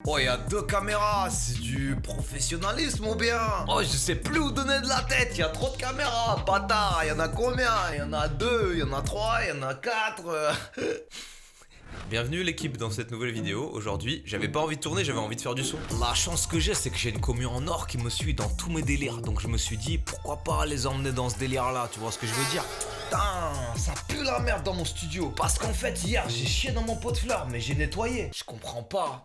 Oh, il y a 2 caméras, c'est du professionnalisme ou bien? Oh, je sais plus où donner de la tête, il y a trop de caméras, bâtard, il y en a combien? Il y en a 2, il y en a 3, il y en a 4. Bienvenue l'équipe dans cette nouvelle vidéo. Aujourd'hui, j'avais pas envie de tourner, j'avais envie de faire du son. La chance que j'ai, c'est que j'ai une commu en or qui me suit dans tous mes délires. Donc je me suis dit, pourquoi pas les emmener dans ce délire-là, tu vois ce que je veux dire? Putain, ça pue la merde dans mon studio. Parce qu'en fait, hier, j'ai chié dans mon pot de fleurs, mais j'ai nettoyé. Je comprends pas.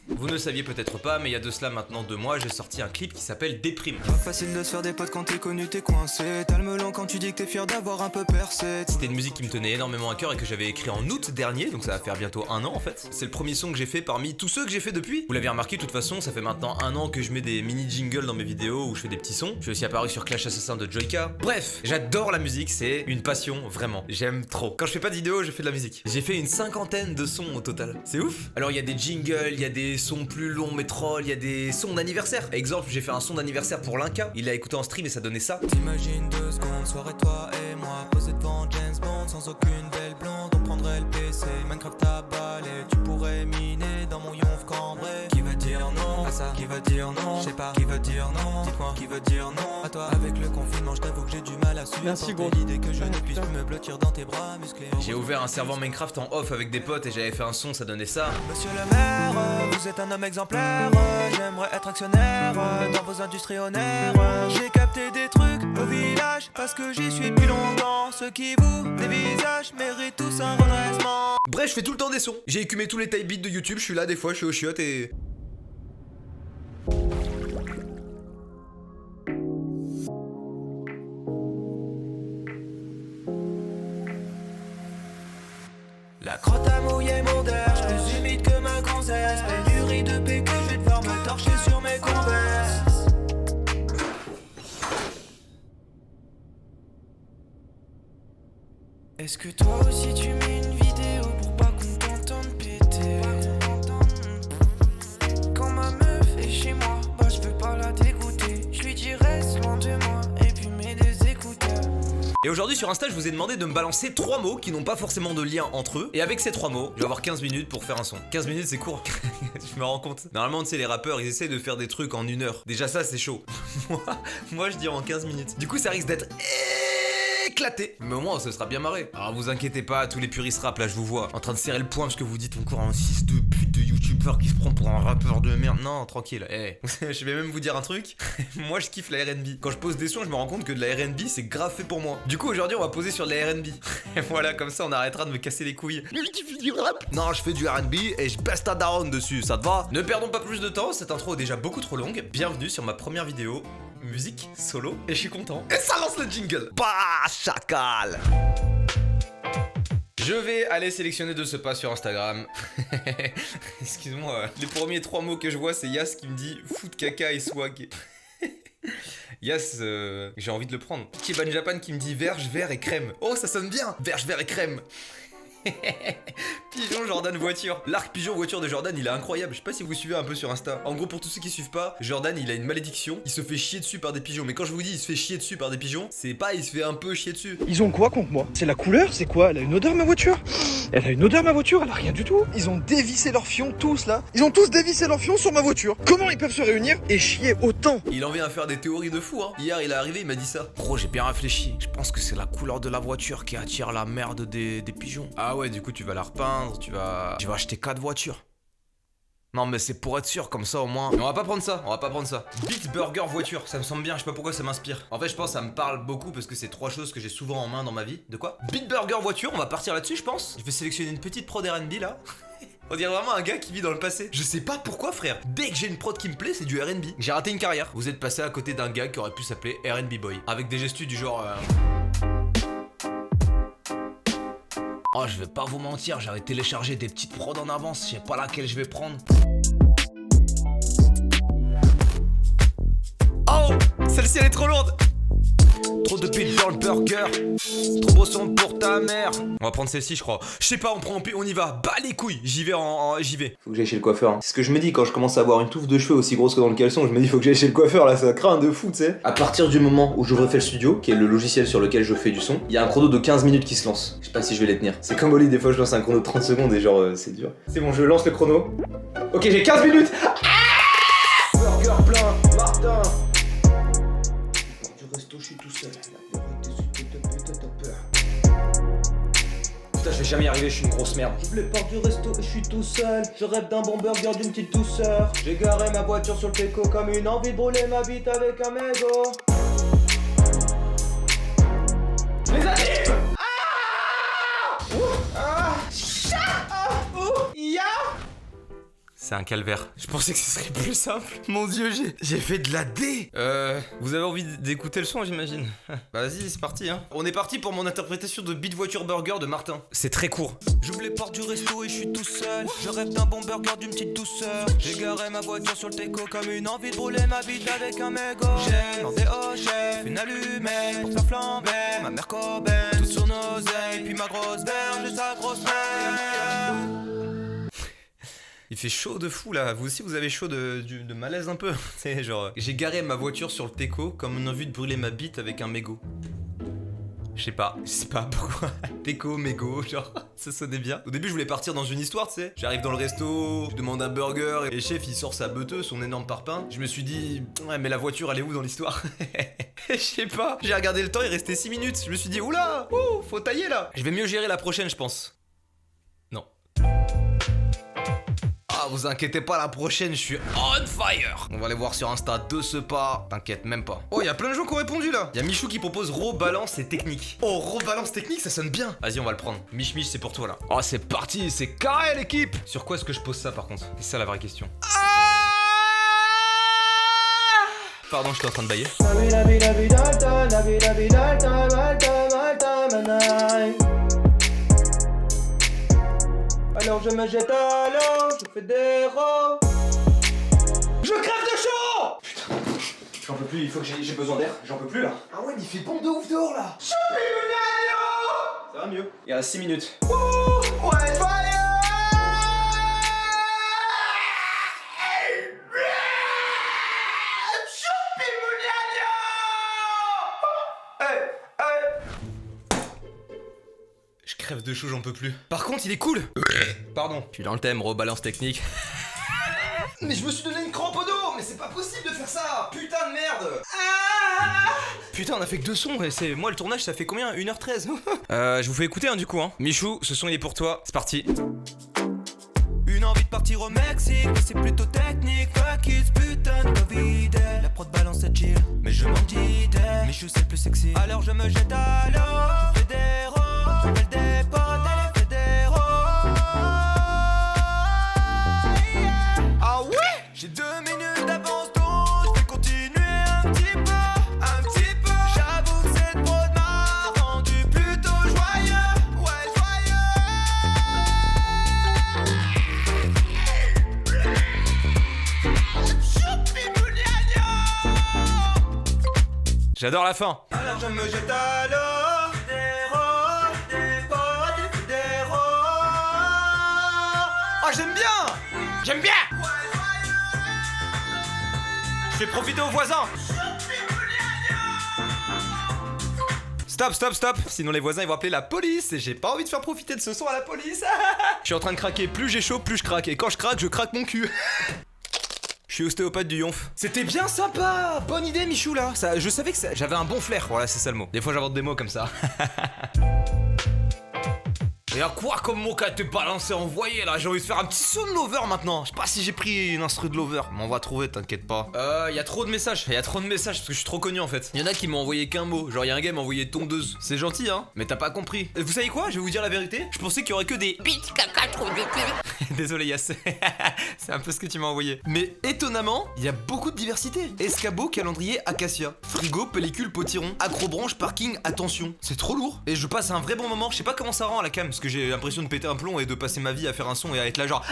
Vous ne le saviez peut-être pas, mais il y a de cela maintenant 2 mois, j'ai sorti un clip qui s'appelle Déprime. Pas facile de se faire des potes quand t'es connu, t'es coincé. T'as le melon quand tu dis que t'es fier d'avoir un peu percé. C'était une musique qui me tenait énormément à cœur et que j'avais écrit en août dernier, donc ça va faire bientôt 1 an en fait. C'est le premier son que j'ai fait parmi tous ceux que j'ai fait depuis. Vous l'avez remarqué, de toute façon, ça fait maintenant 1 an que je mets des mini jingles dans mes vidéos où je fais des petits sons. Je suis aussi apparu sur Clash Assassin de Joyka. Bref, j'adore la musique, c'est une passion, vraiment. J'aime trop. Quand je fais pas de vidéo, je fais de la musique. J'ai fait une 50aine de sons au total. C'est ouf. Alors il y a des jingles, il y a des sons plus longs mais trolls, il y a des sons d'anniversaire. Exemple, j'ai fait un son d'anniversaire pour Linka. Il l'a écouté en stream et ça donnait ça. T'imagines 2 secondes, soirée toi et moi, posé devant James Bond, sans aucune belle blonde. On prendrait le PC, Minecraft à balai. Tu pourrais miner dans mon yonf cambré. Qui va dire non à ça? Qui va dire non? Je sais pas. Qui va dire non? Dites-moi. Qui va dire non à toi? Avec le confinement, je t'avoue que j'ai du mal à supporter l'idée que je ne puisse plus me blottir dans tes bras musclés. J'ai ouvert un serveur Minecraft en off avec des potes et j'avais fait un son, ça donnait ça. Monsieur le maire, vous êtes un homme exemplaire. J'aimerais être actionnaire dans vos industries honnêtes. J'ai capté des trucs au village parce que j'y suis depuis longtemps. Ceux qui vous dévisagent méritent tous un redressement. Bref, je fais tout le temps des sons. J'ai écumé tous les type beats de YouTube, je suis là des fois, je suis au chiottes et... La crotte a mouillé mon derche, plus humide que ma gonzesse. Pénurie de PQ, je vais devoir me torcher sur mes converses. Est-ce que toi aussi tu mets une vidéo pour pas qu'on t'entende péter? Quand ma meuf est chez moi, bah je veux pas la dégoûter. Je lui dis reste loin de moi et puis mets des écouteurs. Et aujourd'hui sur Insta, je vous ai demandé de me balancer 3 mots qui n'ont pas forcément de lien entre eux. Et avec ces 3 mots, je vais avoir 15 minutes pour faire un son. 15 minutes c'est court, je me rends compte. Normalement, tu sais, les rappeurs, ils essaient de faire des trucs en 1 heure. Déjà ça, c'est chaud. moi, je dis en 15 minutes. Du coup, ça risque d'être éclaté. Mais au moins, ce sera bien marré. Alors vous inquiétez pas, tous les puristes rap, là, je vous vois en train de serrer le poing parce que vous dites encore un 6 de pute de youtubeur qui se prend pour un rappeur de merde. Non, tranquille. Je vais même vous dire un truc. Moi, je kiffe la R&B. Quand je pose des sons, je me rends compte que de la R&B, c'est grave fait pour moi. Du coup, aujourd'hui, on va poser sur de la R&B. Et voilà, comme ça, on arrêtera de me casser les couilles. Mais tu fais du rap? Non, je fais du R&B et je baisse ta daronne dessus, ça te va? Ne perdons pas plus de temps, cette intro est déjà beaucoup trop longue. Bienvenue sur ma première vidéo musique solo et je suis content. Et ça lance le jingle. Bah, chacal. Je vais aller sélectionner de ce pas sur Instagram. Excuse-moi, les premiers 3 mots que je vois, c'est Yas qui me dit foot, caca et swag. Yas, j'ai envie de le prendre. Kiban Japan qui me dit verge, verre et crème. Oh, ça sonne bien. Verge, verre et crème. Pigeon Jordan voiture. L'arc pigeon voiture de Jordan, il est incroyable. Je sais pas si vous suivez un peu sur Insta. En gros, pour tous ceux qui suivent pas, Jordan, il a une malédiction. Il se fait chier dessus par des pigeons. Mais quand je vous dis il se fait chier dessus par des pigeons, c'est pas il se fait un peu chier dessus. Ils ont quoi contre moi? C'est la couleur? C'est quoi? Elle a une odeur ma voiture? Elle a une odeur ma voiture? Elle a rien du tout. Ils ont dévissé leurs fions tous là. Ils ont tous dévissé leurs fions sur ma voiture. Comment ils peuvent se réunir et chier autant? Il en vient à faire des théories de fou hein. Hier il est arrivé, il m'a dit ça. Gros, j'ai bien réfléchi. Je pense que c'est la couleur de la voiture qui attire la merde des pigeons. Ah ouais, du coup tu vas la repeindre, tu vas acheter 4 voitures. Non mais c'est pour être sûr, comme ça au moins. Mais on va pas prendre ça, Beat Burger voiture, ça me semble bien, je sais pas pourquoi ça m'inspire. En fait je pense que ça me parle beaucoup parce que c'est 3 choses que j'ai souvent en main dans ma vie. De quoi? Beat Burger voiture, on va partir là-dessus je pense. Je vais sélectionner une petite prod R&B là. On dirait vraiment un gars qui vit dans le passé. Je sais pas pourquoi frère. Dès que j'ai une prod qui me plaît, c'est du R&B. J'ai raté une carrière. Vous êtes passé à côté d'un gars qui aurait pu s'appeler R&B Boy. Avec des gestus du genre... Oh, je vais pas vous mentir, j'avais téléchargé des petites prods en avance, je sais pas laquelle je vais prendre. Oh, celle-ci elle est trop lourde. Trop de pile dans le burger. Trop beau son pour ta mère. On va prendre celle-ci, je crois. Je sais pas, on y va. Bah les couilles. J'y vais j'y vais. Faut que j'aille chez le coiffeur. C'est ce que je me dis quand je commence à avoir une touffe de cheveux aussi grosse que dans le caleçon. Je me dis, faut que j'aille chez le coiffeur là, ça craint de fou, tu sais. À partir du moment où j'ouvre FL Studio, qui est le logiciel sur lequel je fais du son, il y a un chrono de 15 minutes qui se lance. Je sais pas si je vais les tenir. C'est comme Oli, des fois je lance un chrono de 30 secondes et genre c'est dur. C'est bon, je lance le chrono. Ok, j'ai 15 minutes. Burger plein, Martin. Du resto, je suis tout seul. Putain, je vais jamais y arriver, je suis une grosse merde. J'ouvre les portes du resto et je suis tout seul. Je rêve d'un bon burger, d'une petite douceur. J'ai garé ma voiture sur le péco comme une envie de brûler ma bite avec un mégot. Les anime. C'est un calvaire. Je pensais que ce serait plus simple. Mon dieu, j'ai fait de la D. Vous avez envie d'écouter le son, j'imagine. Bah vas-y, c'est parti, hein. On est parti pour mon interprétation de Beat Voiture Burger de Martin. C'est très court. J'ouvre les portes du resto et je suis tout seul. Je rêve d'un bon burger, d'une petite douceur. J'ai garé ma voiture sur le teco comme une envie de brûler ma bite avec un mégot. J'ai demandé au chef une allumette pour faire flamber ma mère Cobain. Tout sur nos ailes, puis ma grosse verge et sa grosse mère. Il fait chaud de fou là, vous aussi vous avez chaud de malaise un peu. C'est genre, j'ai garé ma voiture sur le teco comme une envie de brûler ma bite avec un mégot. Je sais pas pourquoi. Teco, mégot, genre, ça sonnait bien. Au début je voulais partir dans une histoire, tu sais. J'arrive dans le resto, je demande un burger et le chef il sort sa beuteuse, son énorme parpaing. Je me suis dit, ouais mais la voiture elle est où dans l'histoire? Je sais pas, j'ai regardé le temps, il restait 6 minutes. Je me suis dit, oula, faut tailler là. Je vais mieux gérer la prochaine je pense. Non. Ah, vous inquiétez pas, la prochaine, je suis on fire. On va aller voir sur Insta de ce pas. T'inquiète même pas. Oh, il y a plein de gens qui ont répondu là. Il y a Michou qui propose rebalance et technique. Oh, rebalance technique, ça sonne bien. Vas-y, on va le prendre. Mich, c'est pour toi là. Oh, c'est parti, c'est carré l'équipe. Sur quoi est-ce que je pose ça par contre? C'est ça la vraie question. Pardon, je suis en train de bailler. Alors je me jette à l'eau, je fais des rows. Je crève de chaud. Putain, j'en peux plus, il faut que j'ai besoin d'air, j'en peux plus là. Ah ouais, mais il fait bon de ouf dehors là. Ça va mieux. Il reste 6 minutes. Ouais, fire. Je crève de chaud, j'en peux plus. Par contre, il est cool. Pardon. Je suis dans le thème, rebalance technique. Mais je me suis donné une crampe au dos. Mais c'est pas possible de faire ça. Putain de merde. Putain, on a fait que 2 sons. Et c'est moi le tournage, ça fait combien? 1h13. Je vous fais écouter du coup. Michou, ce son il est pour toi. C'est parti. Une envie de partir au Mexique, mais c'est plutôt technique. Fuck it, putain de Covid. La prod balance est chill, mais je m'en dis d'elle. Michou c'est plus sexy. Alors je me jette à l'eau, je fais des rows. J'appelle des potes, elle fait des rows. Ah ouais, j'ai 2 minutes d'avance, donc je vais continuer un petit peu. J'avoue que cette prod m'a rendu plutôt joyeux. Ouais, joyeux. J'adore la fin. Alors je me jette à l'eau. J'aime bien. Je fais profiter aux voisins. Stop. Sinon les voisins ils vont appeler la police. Et j'ai pas envie de faire profiter de ce son à la police. Je suis en train de craquer. Plus j'ai chaud, plus je craque. Et quand je craque mon cul. Je suis ostéopathe du yonf. C'était bien sympa. Bonne idée Michou là. Ça, je savais que j'avais un bon flair. Voilà, c'est ça le mot. Des fois j'invente des mots comme ça. Et à quoi comme mot qu'a été balancé, envoyé là? J'ai envie de faire un petit son de Lover maintenant. Je sais pas si j'ai pris une instru de Lover, mais on va trouver, t'inquiète pas. Y a trop de messages, parce que je suis trop connu en fait. Y en a qui m'ont envoyé qu'un mot, genre y a un gars qui m'a envoyé tondeuse. C'est gentil hein, mais t'as pas compris. Vous savez quoi? Je vais vous dire la vérité. Je pensais qu'il y aurait que des bits caca trop de cul. Désolé Yass, c'est un peu ce que tu m'as envoyé. Mais étonnamment, il y a beaucoup de diversité. Escabeau, calendrier, acacia. Frigo, pellicule, potiron. Accrobranche, parking, attention. C'est trop lourd. Et je passe un vrai bon moment. Je sais pas comment ça rend à la cam, parce que j'ai l'impression de péter un plomb et de passer ma vie à faire un son et à être là genre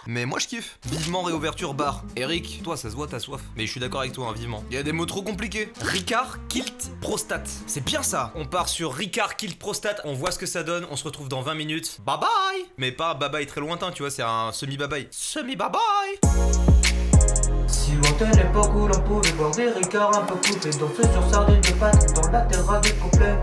Mais moi je kiffe. Vivement réouverture bar. Eric, toi ça se voit, t'as soif. Mais je suis d'accord avec toi, hein, vivement. Il y a des mots trop compliqués. Ricard, kilt, prostate. C'est bien ça. On part sur Ricard, kilt, prostate. On voit ce que ça donne. On se retrouve dans 20 minutes. Bye bye. Mais pas bye bye très lointain, tu vois, c'est un semi-bye bye. Semi-bye bye. Si lointaine l'époque où l'on pouvait boire des ricards un peu coupés, danser sur sardines de pâte dans la terrasse du complet.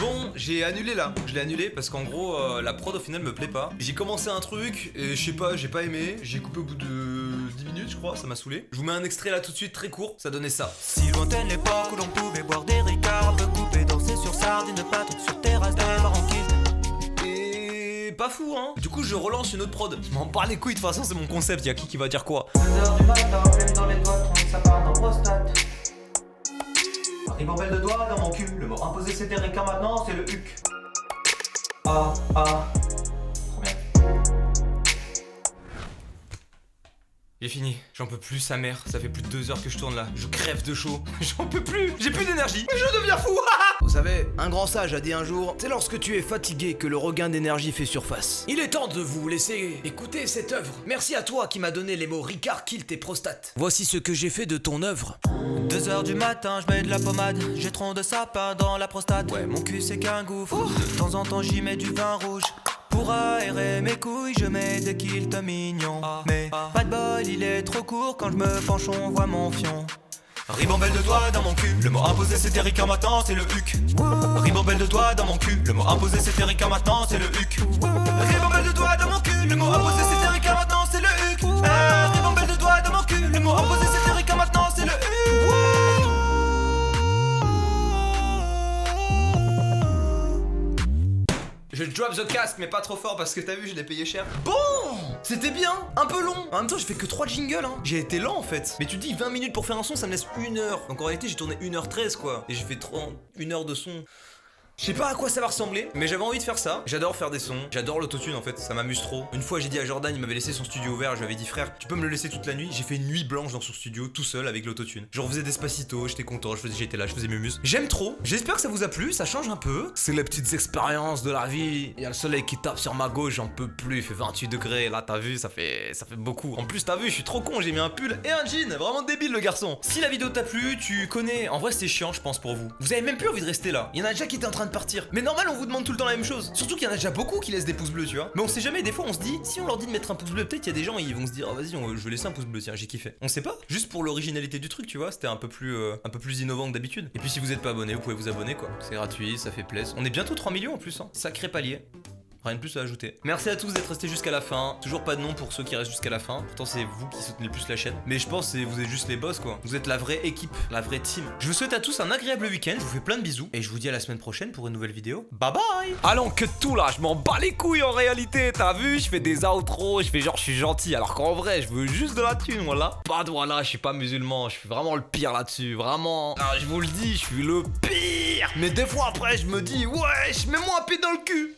Bon, j'ai annulé là. Je l'ai annulé parce qu'en gros, la prod au final me plaît pas. J'ai commencé un truc et je sais pas, j'ai pas aimé. J'ai coupé au bout de 10 minutes, je crois, ça m'a saoulé. Je vous mets un extrait là tout de suite, très court. Ça donnait ça. Si lointaine l'époque où l'on pouvait boire des ricards un peu coupés, danser sur sardines de pâte sur terrasse de Barranquille. Et pas fou, hein. Du coup, je relance une autre prod. Je m'en bats les couilles, de toute façon, c'est mon concept. Y'a qui va dire quoi? 2h du matin, pleine dans les doigts, 30 ça part dans prostate. Ribambelle de doigts dans mon cul, le mot imposé c'était Ricard, maintenant c'est le huc. Ah, ah. Trop bien. J'ai fini, j'en peux plus sa mère, ça fait plus de 2 heures que je tourne là, je crève de chaud, j'en peux plus, j'ai plus d'énergie, je deviens fou. Vous savez, un grand sage a dit un jour, c'est lorsque tu es fatigué que le regain d'énergie fait surface. Il est temps de vous laisser écouter cette œuvre. Merci à toi qui m'as donné les mots Ricard, kilt et prostate. Voici ce que j'ai fait de ton œuvre. 2h du matin, je mets de la pommade, j'ai trop de sapin dans la prostate. Ouais, mon cul c'est qu'un gouffre, de temps en temps j'y mets du vin rouge. Pour aérer mes couilles, je mets des kilts mignons. Mais pas de bol, il est trop court, quand je me penche on voit mon fion. Ribambelle de doigts dans mon cul, le mot imposé c'était Ricard, maintenant c'est le huc. Ribambelle de doigts dans mon cul, le mot imposé c'était Ricard, maintenant c'est le huc. Ribambelle de doigts dans mon cul, le mot imposé c'était Ricard, maintenant c'est le huc. Ribambelle de doigts dans mon cul, le mot imposé c'était Ricard, maintenant c'est le huc. Je drop the casque mais pas trop fort parce que t'as vu je l'ai payé cher. Bon, c'était bien, un peu long. En même temps j'ai fait que 3 jingles hein. J'ai été lent en fait. Mais tu te dis 20 minutes pour faire un son ça me laisse 1 heure. Donc en réalité j'ai tourné 1h13 quoi. Et j'ai fait 1 heure de son. Je sais pas à quoi ça va ressembler, mais j'avais envie de faire ça. J'adore faire des sons, j'adore l'autotune en fait, ça m'amuse trop. Une fois j'ai dit à Jordan, il m'avait laissé son studio ouvert, je lui avais dit frère, tu peux me le laisser toute la nuit. J'ai fait une nuit blanche dans son studio, tout seul avec l'autotune. Je refaisais Despacito, j'étais content, j'étais là, je faisais mes muses. J'aime trop, j'espère que ça vous a plu, ça change un peu. C'est les petites expériences de la vie. Il y a le soleil qui tape sur ma gauche, j'en peux plus, il fait 28 degrés, là t'as vu, ça fait beaucoup. En plus t'as vu, je suis trop con, j'ai mis un pull et un jean, vraiment débile le garçon. Si la vidéo t'a plu, tu connais, en vrai c'était chiant je pense pour vous. Vous avez même plus envie de rester là, il y en a déjà qui étaient en train de partir. Mais normal on vous demande tout le temps la même chose. Surtout qu'il y en a déjà beaucoup qui laissent des pouces bleus, tu vois. Mais on sait jamais, des fois on se dit, si on leur dit de mettre un pouce bleu, peut-être il y a des gens ils vont se dire, ah vas-y, je vais laisser un pouce bleu, tiens, j'ai kiffé. On sait pas, juste pour l'originalité du truc, tu vois, c'était un peu plus innovant que d'habitude. Et puis si vous êtes pas abonné, vous pouvez vous abonner quoi. C'est gratuit, ça fait plaisir. On est bientôt 3 millions en plus, hein. Sacré palier. Rien de plus à ajouter. Merci à tous d'être restés jusqu'à la fin. Toujours pas de nom pour ceux qui restent jusqu'à la fin. Pourtant c'est vous qui soutenez le plus la chaîne. Mais je pense que vous êtes juste les boss quoi. Vous êtes la vraie équipe, la vraie team. Je vous souhaite à tous un agréable week-end. Je vous fais plein de bisous. Et je vous dis à la semaine prochaine pour une nouvelle vidéo. Bye bye. Allons que tout là, je m'en bats les couilles en réalité. T'as vu, je fais des outros, je fais genre je suis gentil. Alors qu'en vrai, je veux juste de la thune, voilà. Pas de voilà, je suis pas musulman. Je suis vraiment le pire là-dessus. Vraiment. Ah, je vous le dis, je suis le pire. Mais des fois après, je me dis, wesh, mets-moi un pied dans le cul.